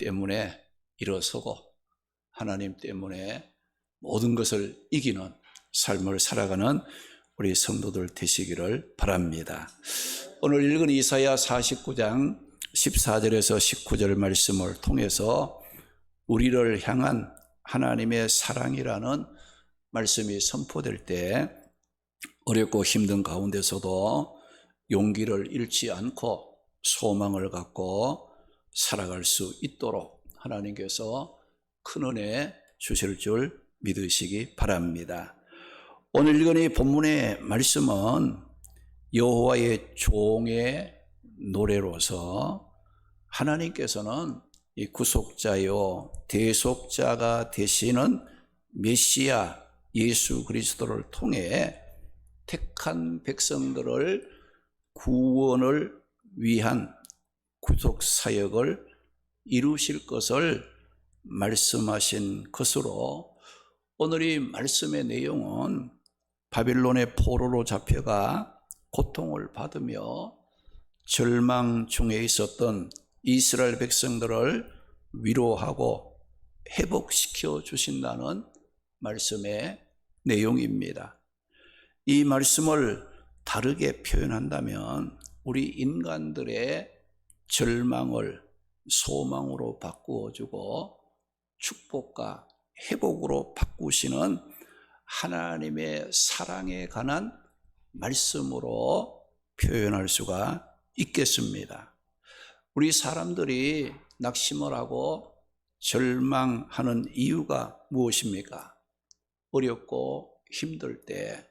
때문에 일어서고 하나님 때문에 모든 것을 이기는 삶을 살아가는 우리 성도들 되시기를 바랍니다. 오늘 읽은 이사야 49장 14절에서 19절 말씀을 통해서 우리를 향한 하나님의 사랑이라는 말씀이 선포될 때 어렵고 힘든 가운데서도 용기를 잃지 않고 소망을 갖고 살아갈 수 있도록 하나님께서 큰 은혜 주실 줄 믿으시기 바랍니다. 오늘 읽은 이 본문의 말씀은 여호와의 종의 노래로서 하나님께서는 이 구속자요 대속자가 되시는 메시아 예수 그리스도를 통해 택한 백성들을 구원을 위한 구속 사역을 이루실 것을 말씀하신 것으로 오늘 이 말씀의 내용은 바빌론의 포로로 잡혀가 고통을 받으며 절망 중에 있었던 이스라엘 백성들을 위로하고 회복시켜 주신다는 말씀의 내용입니다. 이 말씀을 다르게 표현한다면 우리 인간들의 절망을 소망으로 바꾸어주고 축복과 회복으로 바꾸시는 하나님의 사랑에 관한 말씀으로 표현할 수가 있겠습니다. 우리 사람들이 낙심을 하고 절망하는 이유가 무엇입니까? 어렵고 힘들 때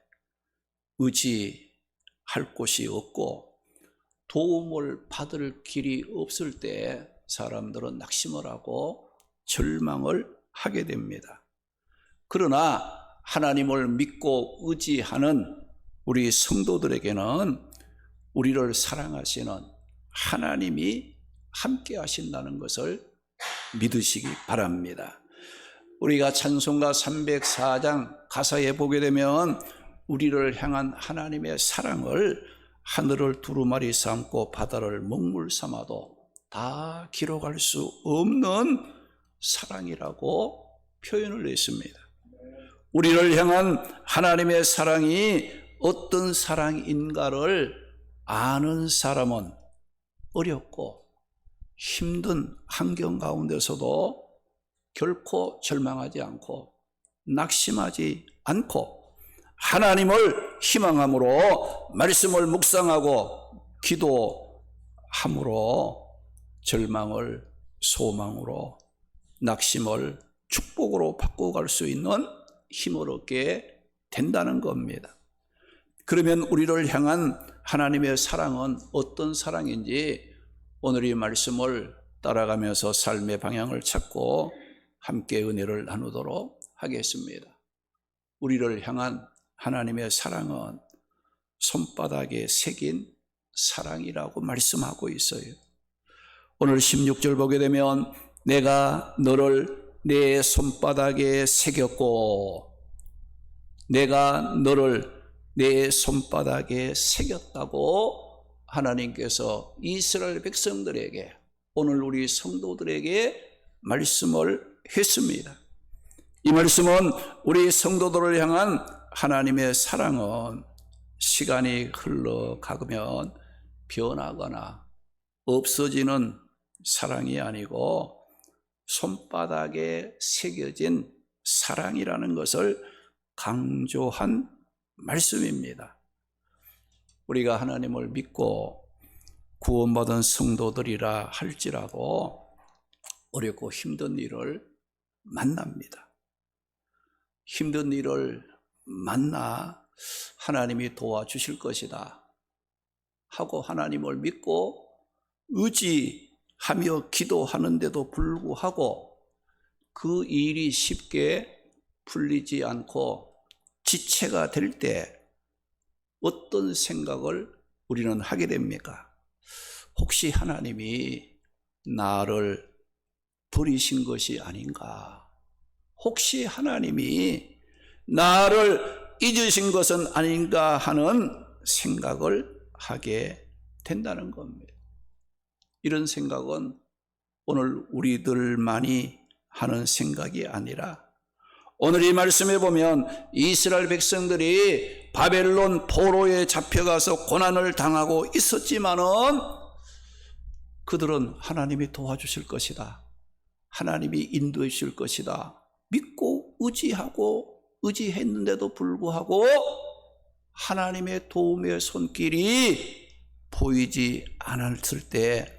의지할 곳이 없고 도움을 받을 길이 없을 때 사람들은 낙심을 하고 절망을 하게 됩니다. 그러나 하나님을 믿고 의지하는 우리 성도들에게는 우리를 사랑하시는 하나님이 함께 하신다는 것을 믿으시기 바랍니다. 우리가 찬송가 304장 가사에 보게 되면 우리를 향한 하나님의 사랑을 하늘을 두루마리 삼고 바다를 먹물 삼아도 다 기록할 수 없는 사랑이라고 표현을 했습니다. 우리를 향한 하나님의 사랑이 어떤 사랑인가를 아는 사람은 어렵고 힘든 환경 가운데서도 결코 절망하지 않고 낙심하지 않고 하나님을 희망함으로 말씀을 묵상하고 기도함으로 절망을 소망으로 낙심을 축복으로 바꿔갈 수 있는 힘을 얻게 된다는 겁니다. 그러면 우리를 향한 하나님의 사랑은 어떤 사랑인지 오늘 이 말씀을 따라가면서 삶의 방향을 찾고 함께 은혜를 나누도록 하겠습니다. 우리를 향한 하나님의 사랑은 손바닥에 새긴 사랑이라고 말씀하고 있어요. 오늘 16절 보게 되면 내가 너를 내 손바닥에 새겼고 내가 너를 내 손바닥에 새겼다고 하나님께서 이스라엘 백성들에게 오늘 우리 성도들에게 말씀을 했습니다. 이 말씀은 우리 성도들을 향한 하나님의 사랑은 시간이 흘러가면 변하거나 없어지는 사랑이 아니고 손바닥에 새겨진 사랑이라는 것을 강조한 말씀입니다. 우리가 하나님을 믿고 구원받은 성도들이라 할지라도 어렵고 힘든 일을 만납니다. 힘든 일을 만나 하나님이 도와주실 것이다 하고 하나님을 믿고 의지하며 기도하는데도 불구하고 그 일이 쉽게 풀리지 않고 지체가 될 때 어떤 생각을 우리는 하게 됩니까? 혹시 하나님이 나를 버리신 것이 아닌가? 혹시 하나님이 나를 잊으신 것은 아닌가 하는 생각을 하게 된다는 겁니다. 이런 생각은 오늘 우리들만이 하는 생각이 아니라 오늘 이 말씀에 보면 이스라엘 백성들이 바벨론 포로에 잡혀가서 고난을 당하고 있었지만은 그들은 하나님이 도와주실 것이다, 하나님이 인도해 주실 것이다 믿고 의지했는데도 불구하고 하나님의 도움의 손길이 보이지 않았을 때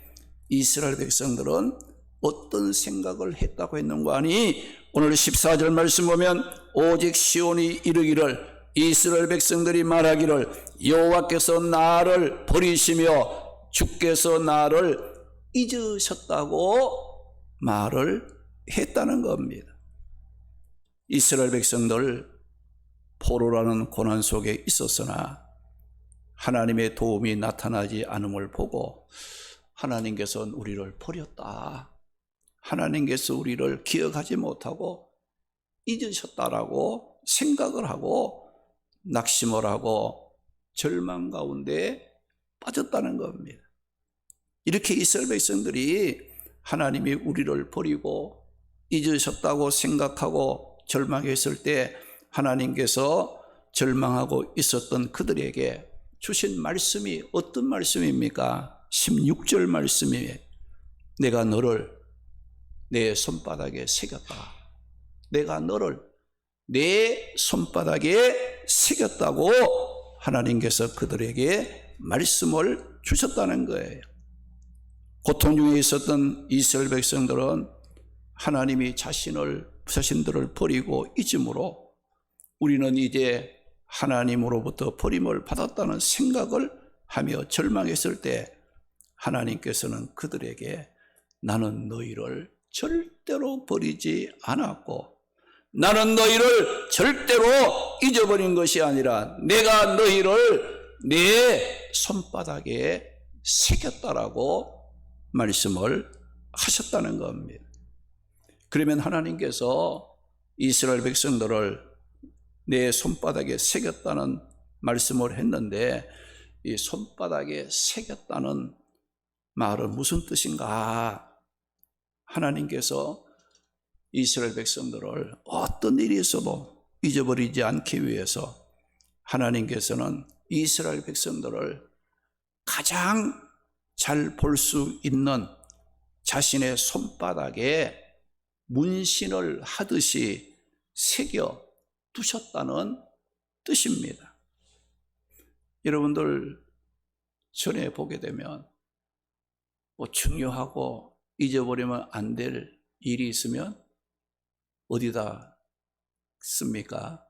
이스라엘 백성들은 어떤 생각을 했다고 했는가 하니 오늘 14절 말씀 보면 오직 시온이 이르기를, 이스라엘 백성들이 말하기를 여호와께서 나를 버리시며 주께서 나를 잊으셨다고 말을 했다는 겁니다. 이스라엘 백성들 포로라는 고난 속에 있었으나 하나님의 도움이 나타나지 않음을 보고 하나님께서는 우리를 버렸다, 하나님께서 우리를 기억하지 못하고 잊으셨다라고 생각을 하고 낙심을 하고 절망 가운데 빠졌다는 겁니다. 이렇게 이스라엘 백성들이 하나님이 우리를 버리고 잊으셨다고 생각하고 절망했을 때 하나님께서 절망하고 있었던 그들에게 주신 말씀이 어떤 말씀입니까? 16절 말씀이에요. 내가 너를 내 손바닥에 새겼다. 내가 너를 내 손바닥에 새겼다고 하나님께서 그들에게 말씀을 주셨다는 거예요. 고통 중에 있었던 이스라엘 백성들은 하나님이 자신들을 버리고 잊음으로 우리는 이제 하나님으로부터 버림을 받았다는 생각을 하며 절망했을 때 하나님께서는 그들에게 나는 너희를 절대로 버리지 않았고 나는 너희를 절대로 잊어버린 것이 아니라 내가 너희를 내 손바닥에 새겼다라고 말씀을 하셨다는 겁니다. 그러면 하나님께서 이스라엘 백성들을 내 손바닥에 새겼다는 말씀을 했는데 이 손바닥에 새겼다는 말은 무슨 뜻인가? 하나님께서 이스라엘 백성들을 어떤 일이 있어도 잊어버리지 않기 위해서 하나님께서는 이스라엘 백성들을 가장 잘 볼 수 있는 자신의 손바닥에 문신을 하듯이 새겨 두셨다는 뜻입니다. 여러분들 전에 보게 되면 중요하고 잊어버리면 안 될 일이 있으면 어디다 씁니까?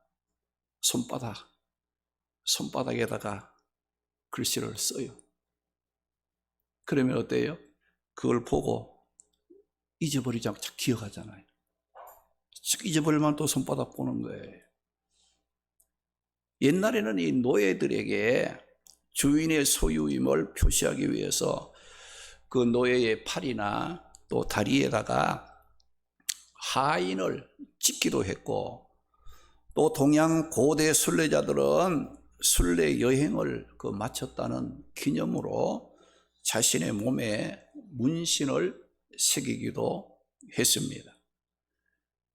손바닥에다가 글씨를 써요. 그러면 어때요? 그걸 보고 잊어버리지 않고 기억하잖아요. 잊어버리면 또 손바닥 보는 거예요. 옛날에는 이 노예들에게 주인의 소유임을 표시하기 위해서 그 노예의 팔이나 또 다리에다가 하인을 찍기도 했고 또 동양 고대 순례자들은 순례 여행을 마쳤다는 기념으로 자신의 몸에 문신을 새기기도 했습니다.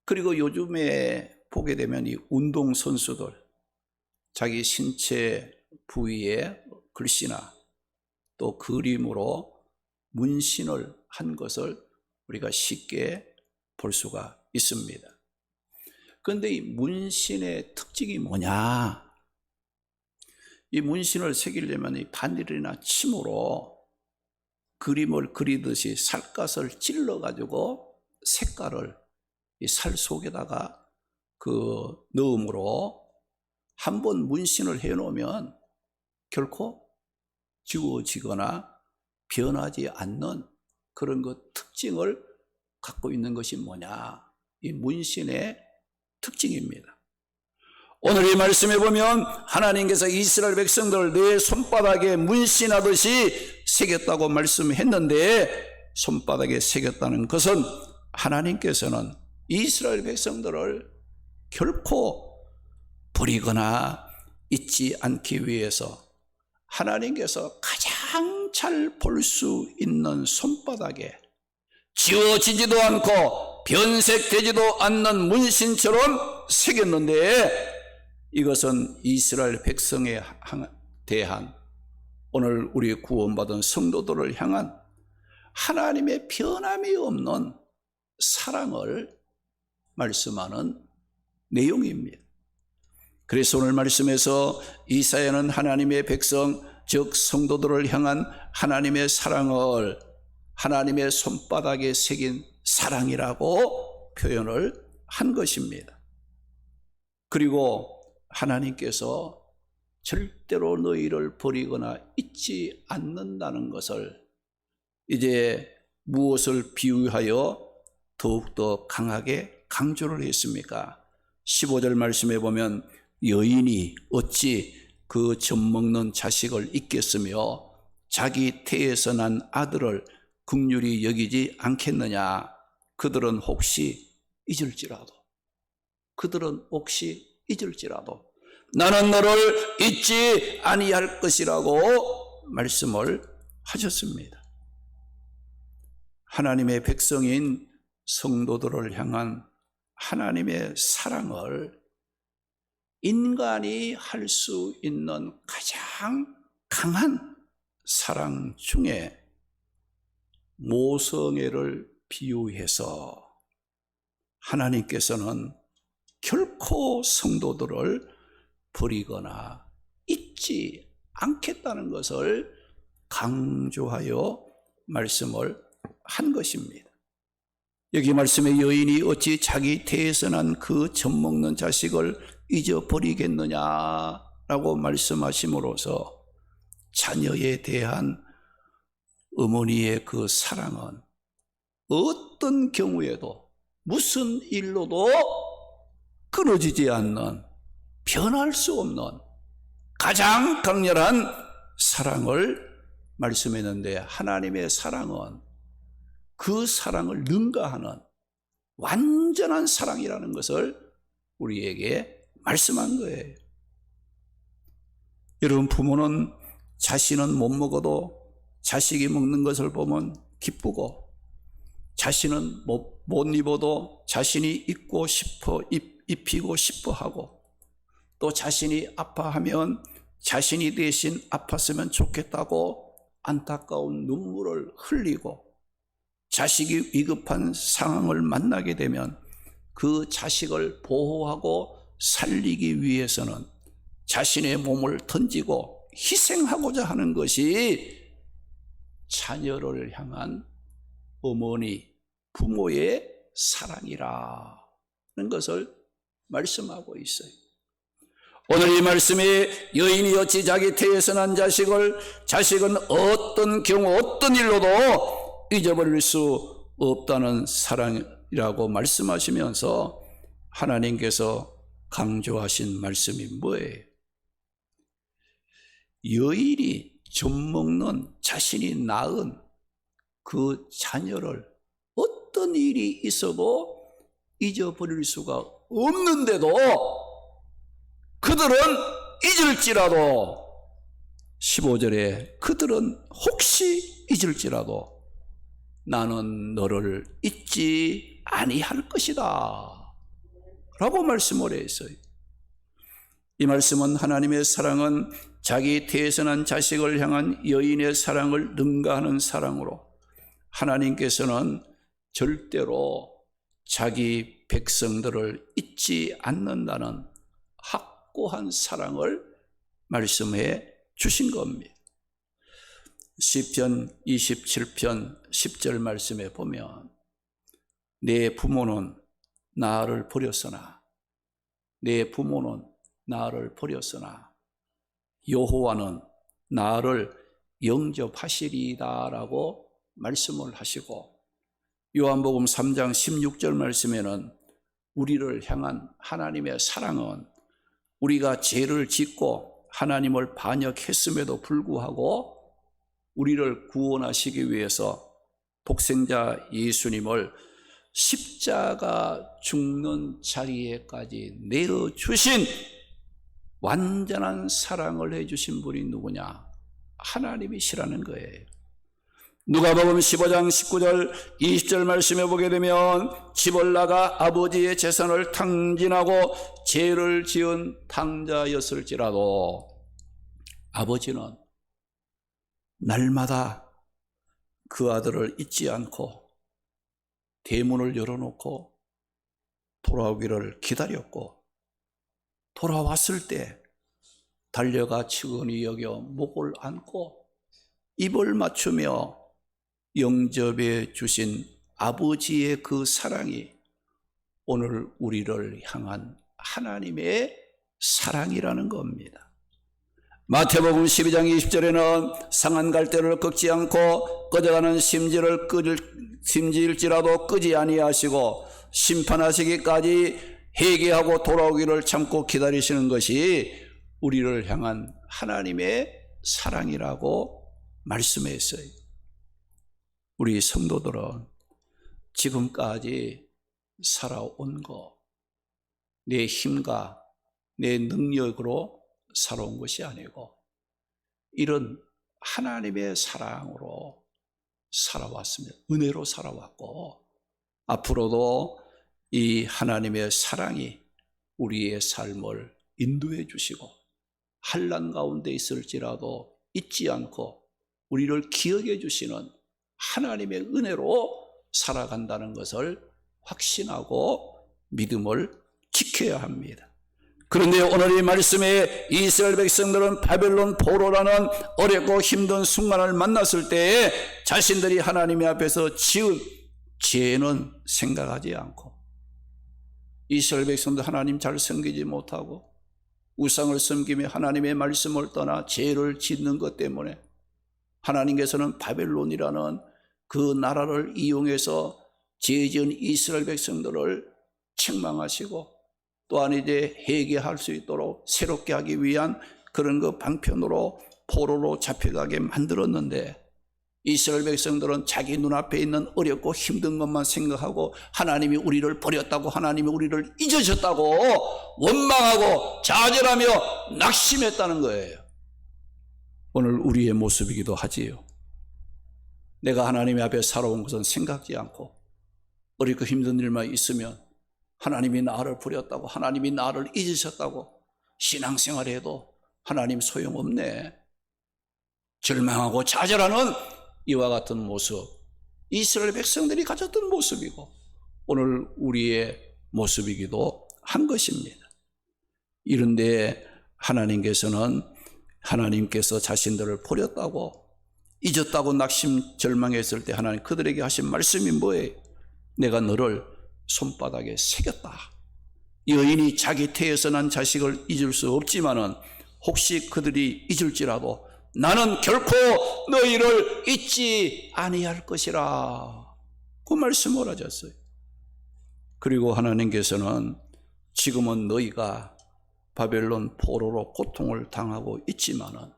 그리고 요즘에 보게 되면 이 운동선수들 자기 신체 부위에 글씨나 또 그림으로 문신을 한 것을 우리가 쉽게 볼 수가 있습니다. 그런데 이 문신의 특징이 뭐냐? 이 문신을 새기려면 이 바늘이나 침으로 그림을 그리듯이 살갗을 찔러가지고 색깔을 이 살 속에다가 넣음으로 한번 문신을 해놓으면 결코 지워지거나 변하지 않는 그런 특징을 갖고 있는 것이 뭐냐? 이 문신의 특징입니다. 오늘 이 말씀에 보면 하나님께서 이스라엘 백성들을 내 손바닥에 문신하듯이 새겼다고 말씀했는데 손바닥에 새겼다는 것은 하나님께서는 이스라엘 백성들을 결코 버리거나 잊지 않기 위해서 하나님께서 가장 잘 볼 수 있는 손바닥에 지워지지도 않고 변색되지도 않는 문신처럼 새겼는데, 이것은 이스라엘 백성에 대한, 오늘 우리 구원받은 성도들을 향한 하나님의 변함이 없는 사랑을 말씀하는 내용입니다. 그래서 오늘 말씀에서 이사야는 하나님의 백성, 즉 성도들을 향한 하나님의 사랑을 하나님의 손바닥에 새긴 사랑이라고 표현을 한 것입니다. 그리고 하나님께서 절대로 너희를 버리거나 잊지 않는다는 것을 이제 무엇을 비유하여 더욱더 강하게 강조를 했습니까? 15절 말씀에 보면 여인이 어찌 그 젖먹는 자식을 잊겠으며 자기 태에서 난 아들을 긍휼히 여기지 않겠느냐. 그들은 혹시 잊을지라도 나는 너를 잊지 아니할 것이라고 말씀을 하셨습니다. 하나님의 백성인 성도들을 향한 하나님의 사랑을 인간이 할 수 있는 가장 강한 사랑 중에 모성애를 비유해서 하나님께서는 결코 성도들을 버리거나 잊지 않겠다는 것을 강조하여 말씀을 한 것입니다. 여기 말씀에 여인이 어찌 자기 태에서 난 그 젖먹는 자식을 잊어버리겠느냐라고 말씀하심으로써 자녀에 대한 어머니의 그 사랑은 어떤 경우에도 무슨 일로도 끊어지지 않는, 변할 수 없는 가장 강렬한 사랑을 말씀했는데, 하나님의 사랑은 그 사랑을 능가하는 완전한 사랑이라는 것을 우리에게 말씀한 거예요. 여러분, 부모는 자신은 못 먹어도 자식이 먹는 것을 보면 기쁘고, 자신은 못 입어도 자신이 입고 싶어, 입히고 싶어 하고, 또 자신이 아파하면 자신이 대신 아팠으면 좋겠다고 안타까운 눈물을 흘리고, 자식이 위급한 상황을 만나게 되면 그 자식을 보호하고 살리기 위해서는 자신의 몸을 던지고 희생하고자 하는 것이 자녀를 향한 어머니, 부모의 사랑이라는 것을 말씀하고 있어요. 오늘 이 말씀에 여인이 어찌 자기 태에서 난 자식은 어떤 경우 어떤 일로도 잊어버릴 수 없다는 사랑이라고 말씀하시면서 하나님께서 강조하신 말씀이 뭐예요? 여인이 젖먹는 자신이 낳은 그 자녀를 어떤 일이 있어도 잊어버릴 수가 없는데도 그들은 잊을지라도, 15절에 그들은 혹시 잊을지라도 나는 너를 잊지 아니할 것이다 라고 말씀을 했어요. 이 말씀은 하나님의 사랑은 자기 태에서 난 자식을 향한 여인의 사랑을 능가하는 사랑으로, 하나님께서는 절대로 자기 백성들을 잊지 않는다는 확고한 사랑을 말씀해 주신 겁니다. 시편 27편 10절 말씀에 보면 내 부모는 나를 버렸으나 여호와는 나를 영접하시리다라고 말씀을 하시고, 요한복음 3장 16절 말씀에는 우리를 향한 하나님의 사랑은 우리가 죄를 짓고 하나님을 반역했음에도 불구하고 우리를 구원하시기 위해서 독생자 예수님을 십자가 죽는 자리에까지 내어주신 완전한 사랑을 해주신 분이 누구냐? 하나님이시라는 거예요. 누가복음 15장 19절 20절 말씀에 보게 되면 집을 나가 아버지의 재산을 탕진하고 죄를 지은 탕자였을지라도 아버지는 날마다 그 아들을 잊지 않고 대문을 열어놓고 돌아오기를 기다렸고, 돌아왔을 때 달려가 측은히 여겨 목을 안고 입을 맞추며 영접해 주신 아버지의 그 사랑이 오늘 우리를 향한 하나님의 사랑이라는 겁니다. 마태복음 12장 20절에는 상한 갈대를 꺾지 않고 꺼져가는 심지일지라도 끄지 아니하시고 심판하시기까지 회개하고 돌아오기를 참고 기다리시는 것이 우리를 향한 하나님의 사랑이라고 말씀했어요. 우리 성도들은 지금까지 살아온 거 내 힘과 내 능력으로 살아온 것이 아니고 이런 하나님의 사랑으로 살아왔습니다. 은혜로 살아왔고 앞으로도 이 하나님의 사랑이 우리의 삶을 인도해 주시고 환난 가운데 있을지라도 잊지 않고 우리를 기억해 주시는 하나님의 은혜로 살아간다는 것을 확신하고 믿음을 지켜야 합니다. 그런데 오늘 이 말씀에 이스라엘 백성들은 바벨론 포로라는 어렵고 힘든 순간을 만났을 때에 자신들이 하나님 앞에서 지은 죄는 생각하지 않고, 이스라엘 백성들 하나님 잘 섬기지 못하고 우상을 섬기며 하나님의 말씀을 떠나 죄를 짓는 것 때문에 하나님께서는 바벨론이라는 그 나라를 이용해서 죄 지은 이스라엘 백성들을 책망하시고 또한 이제 회개할 수 있도록 새롭게 하기 위한 그런 그 방편으로 포로로 잡혀가게 만들었는데, 이스라엘 백성들은 자기 눈앞에 있는 어렵고 힘든 것만 생각하고 하나님이 우리를 버렸다고, 하나님이 우리를 잊으셨다고 원망하고 좌절하며 낙심했다는 거예요. 오늘 우리의 모습이기도 하지요. 내가 하나님 앞에 살아온 것은 생각지 않고 어렵고 힘든 일만 있으면 하나님이 나를 버렸다고, 하나님이 나를 잊으셨다고, 신앙생활해도 하나님 소용없네, 절망하고 좌절하는 이와 같은 모습, 이스라엘 백성들이 가졌던 모습이고 오늘 우리의 모습이기도 한 것입니다. 이런데 하나님께서 자신들을 버렸다고, 잊었다고 낙심 절망했을 때 하나님 그들에게 하신 말씀이 뭐예요? 내가 너를 손바닥에 새겼다. 여인이 자기 태에서 난 자식을 잊을 수 없지만은 혹시 그들이 잊을지라도 나는 결코 너희를 잊지 아니할 것이라, 그 말씀을 하셨어요. 그리고 하나님께서는 지금은 너희가 바벨론 포로로 고통을 당하고 있지만은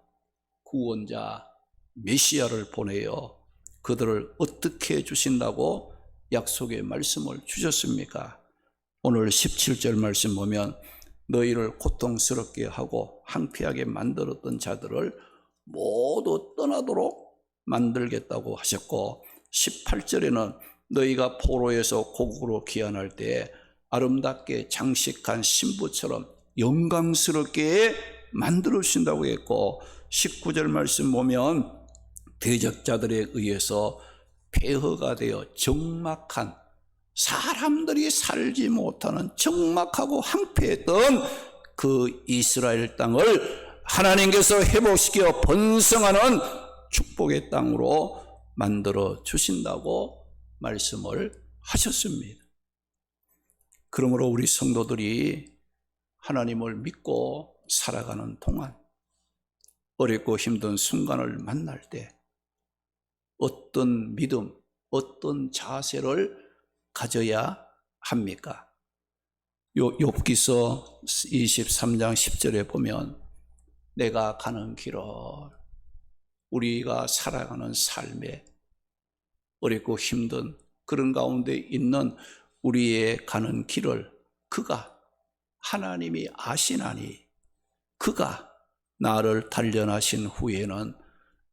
구원자 메시아를 보내어 그들을 어떻게 해주신다고 약속의 말씀을 주셨습니까? 오늘 17절 말씀 보면 너희를 고통스럽게 하고 항피하게 만들었던 자들을 모두 떠나도록 만들겠다고 하셨고, 18절에는 너희가 포로에서 고국으로 귀환할 때 아름답게 장식한 신부처럼 영광스럽게 만들어 주신다고 했고, 19절 말씀 보면 대적자들에 의해서 폐허가 되어 적막한, 사람들이 살지 못하는 적막하고 황폐했던 그 이스라엘 땅을 하나님께서 회복시켜 번성하는 축복의 땅으로 만들어 주신다고 말씀을 하셨습니다. 그러므로 우리 성도들이 하나님을 믿고 살아가는 동안 어렵고 힘든 순간을 만날 때 어떤 믿음, 어떤 자세를 가져야 합니까? 욥기서 23장 10절에 보면 내가 가는 길을, 우리가 살아가는 삶에 어렵고 힘든 그런 가운데 있는 우리의 가는 길을 그가, 하나님이 아시나니 그가 나를 단련하신 후에는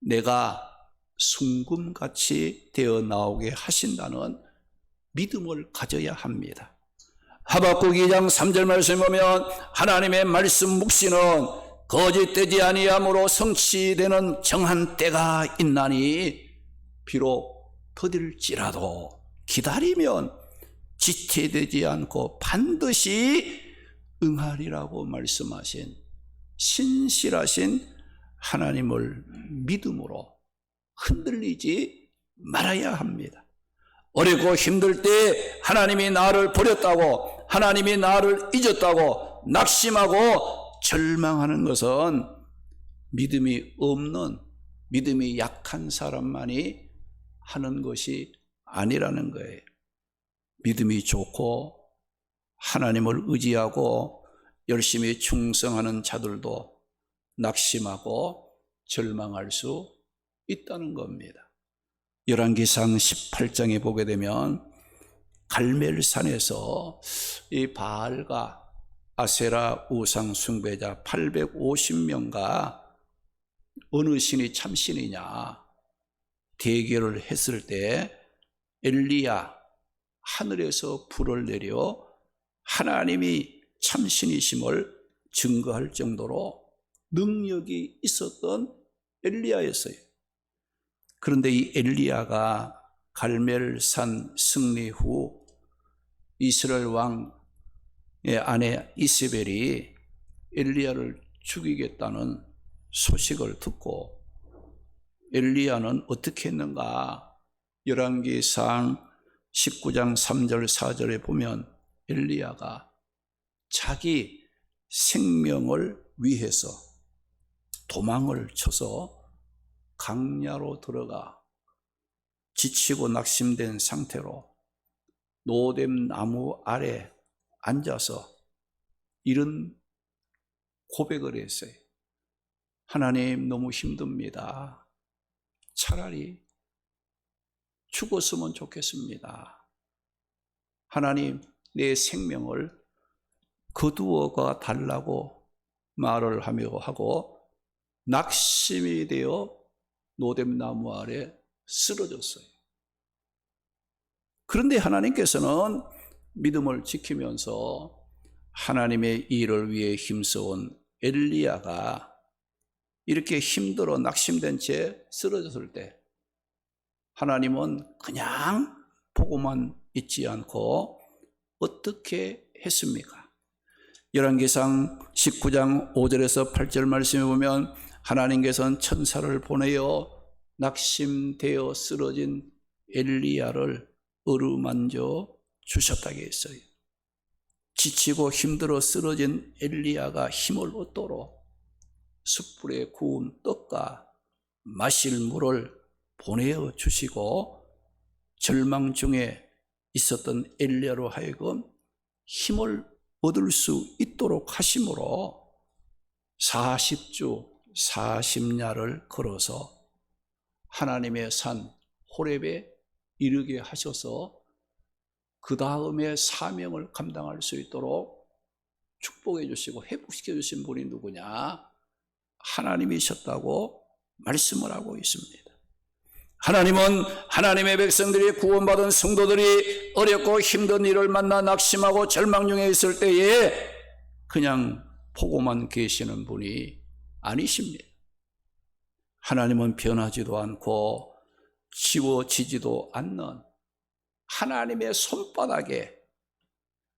내가 순금같이 되어 나오게 하신다는 믿음을 가져야 합니다. 하박국 2장 3절 말씀 보면 하나님의 말씀 묵시는 거짓되지 아니하므로 성취되는 정한 때가 있나니 비록 더딜지라도 기다리면 지체되지 않고 반드시 응하리라고 말씀하신 신실하신 하나님을 믿음으로 흔들리지 말아야 합니다. 어렵고 힘들 때 하나님이 나를 버렸다고, 하나님이 나를 잊었다고 낙심하고 절망하는 것은 믿음이 없는, 믿음이 약한 사람만이 하는 것이 아니라는 거예요. 믿음이 좋고 하나님을 의지하고 열심히 충성하는 자들도 낙심하고 절망할 수 있다는 겁니다. 열왕기상 18장에 보게 되면 갈멜산에서 이 바알과 아세라 우상 숭배자 850명과 어느 신이 참신이냐 대결을 했을 때 엘리야 하늘에서 불을 내려 하나님이 참신이심을 증거할 정도로 능력이 있었던 엘리야였어요. 그런데 이 엘리야가 갈멜산 승리 후 이스라엘 왕의 아내 이세벨이 엘리야를 죽이겠다는 소식을 듣고 엘리야는 어떻게 했는가? 열왕기상 19장 3절 4절에 보면 엘리야가 자기 생명을 위해서 도망을 쳐서 강야로 들어가 지치고 낙심된 상태로 노뎀 나무 아래 앉아서 이런 고백을 했어요. 하나님, 너무 힘듭니다. 차라리 죽었으면 좋겠습니다. 하나님, 내 생명을 거두어가 달라고 말을 하고 낙심이 되어 노뎀나무 아래 쓰러졌어요. 그런데 하나님께서는 믿음을 지키면서 하나님의 일을 위해 힘써온 엘리야가 이렇게 힘들어 낙심된 채 쓰러졌을 때 하나님은 그냥 보고만 있지 않고 어떻게 했습니까? 열왕기상 19장 5절에서 8절 말씀에 보면 하나님께서는 천사를 보내어 낙심되어 쓰러진 엘리야를 어루만져 주셨다고 했어요. 지치고 힘들어 쓰러진 엘리야가 힘을 얻도록 숯불에 구운 떡과 마실 물을 보내어 주시고 절망 중에 있었던 엘리야로 하여금 힘을 얻을 수 있도록 하심으로 40주 40야를 걸어서 하나님의 산 호렙에 이르게 하셔서 그 다음에 사명을 감당할 수 있도록 축복해 주시고 회복시켜 주신 분이 누구냐? 하나님이셨다고 말씀을 하고 있습니다. 하나님은 하나님의 백성들이 구원받은 성도들이 어렵고 힘든 일을 만나 낙심하고 절망 중에 있을 때에 그냥 보고만 계시는 분이 아니십니다. 하나님은 변하지도 않고 지워지지도 않는 하나님의 손바닥에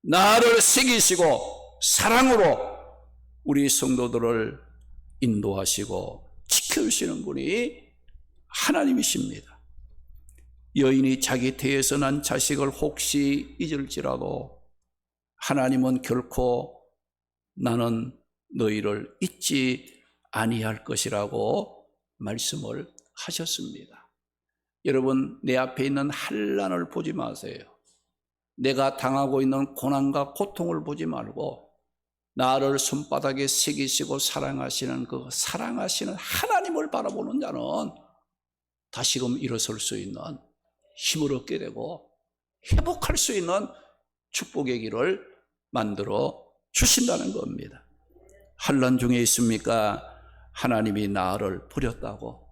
나를 새기시고 사랑으로 우리 성도들을 인도하시고 지켜주시는 분이 하나님이십니다. 여인이 자기 태에서 난 자식을 혹시 잊을지라도 하나님은 결코 나는 너희를 잊지 아니할 것이라고 말씀을 하셨습니다. 여러분, 내 앞에 있는 환난을 보지 마세요. 내가 당하고 있는 고난과 고통을 보지 말고 나를 손바닥에 새기시고 사랑하시는 그 사랑하시는 하나님을 바라보는 자는 다시금 일어설 수 있는 힘을 얻게 되고 회복할 수 있는 축복의 길을 만들어 주신다는 겁니다. 환난 중에 있습니까? 하나님이 나를 버렸다고,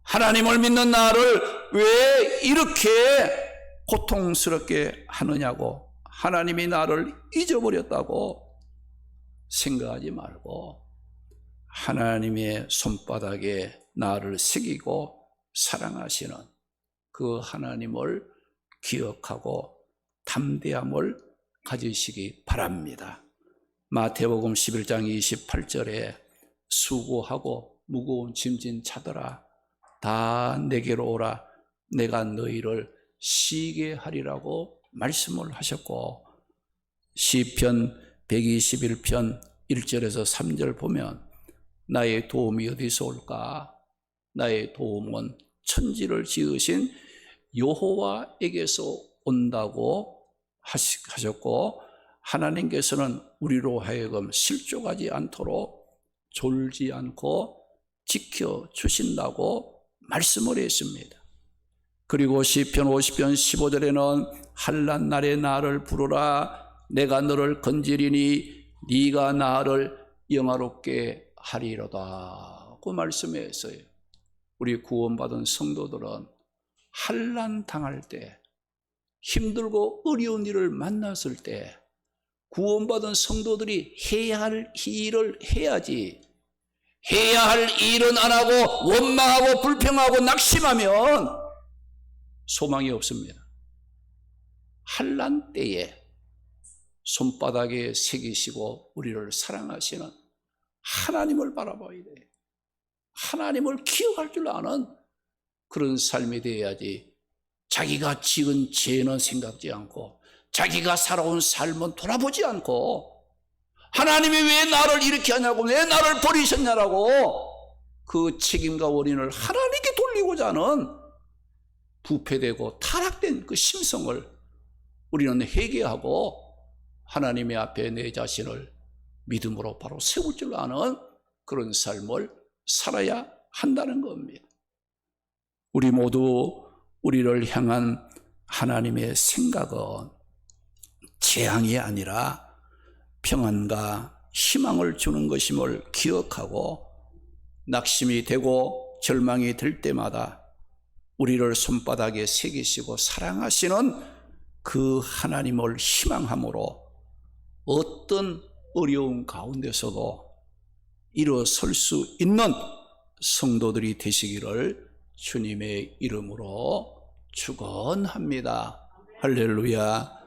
하나님을 믿는 나를 왜 이렇게 고통스럽게 하느냐고, 하나님이 나를 잊어버렸다고 생각하지 말고 하나님의 손바닥에 나를 새기고 사랑하시는 그 하나님을 기억하고 담대함을 가지시기 바랍니다. 마태복음 11장 28절에 수고하고 무거운 짐진 자들아 다 내게로 오라 내가 너희를 쉬게 하리라고 말씀을 하셨고, 시편 121편 1절에서 3절 보면 나의 도움이 어디서 올까? 나의 도움은 천지를 지으신 여호와에게서 온다고 하셨고, 하나님께서는 우리로 하여금 실족하지 않도록 졸지 않고 지켜주신다고 말씀을 했습니다. 그리고 시편 50편 15절에는 한란 날에 나를 부르라 내가 너를 건지리니 네가 나를 영화롭게 하리로다 그 말씀했어요. 우리 구원받은 성도들은 한란 당할 때, 힘들고 어려운 일을 만났을 때 구원받은 성도들이 해야 할 일을 해야지, 해야 할 일은 안 하고 원망하고 불평하고 낙심하면 소망이 없습니다. 한란 때에 손바닥에 새기시고 우리를 사랑하시는 하나님을 바라봐야 돼요. 하나님을 기억할 줄 아는 그런 삶이 되어야지, 자기가 지은 죄는 생각지 않고 자기가 살아온 삶은 돌아보지 않고 하나님이 왜 나를 이렇게 하냐고, 왜 나를 버리셨냐라고 그 책임과 원인을 하나님께 돌리고자 하는 부패되고 타락된 그 심성을 우리는 회개하고 하나님의 앞에 내 자신을 믿음으로 바로 세울 줄 아는 그런 삶을 살아야 한다는 겁니다. 우리 모두 우리를 향한 하나님의 생각은 재앙이 아니라 평안과 희망을 주는 것임을 기억하고, 낙심이 되고 절망이 들 때마다 우리를 손바닥에 새기시고 사랑하시는 그 하나님을 희망함으로 어떤 어려운 가운데서도 일어설 수 있는 성도들이 되시기를 주님의 이름으로 축원합니다. 할렐루야.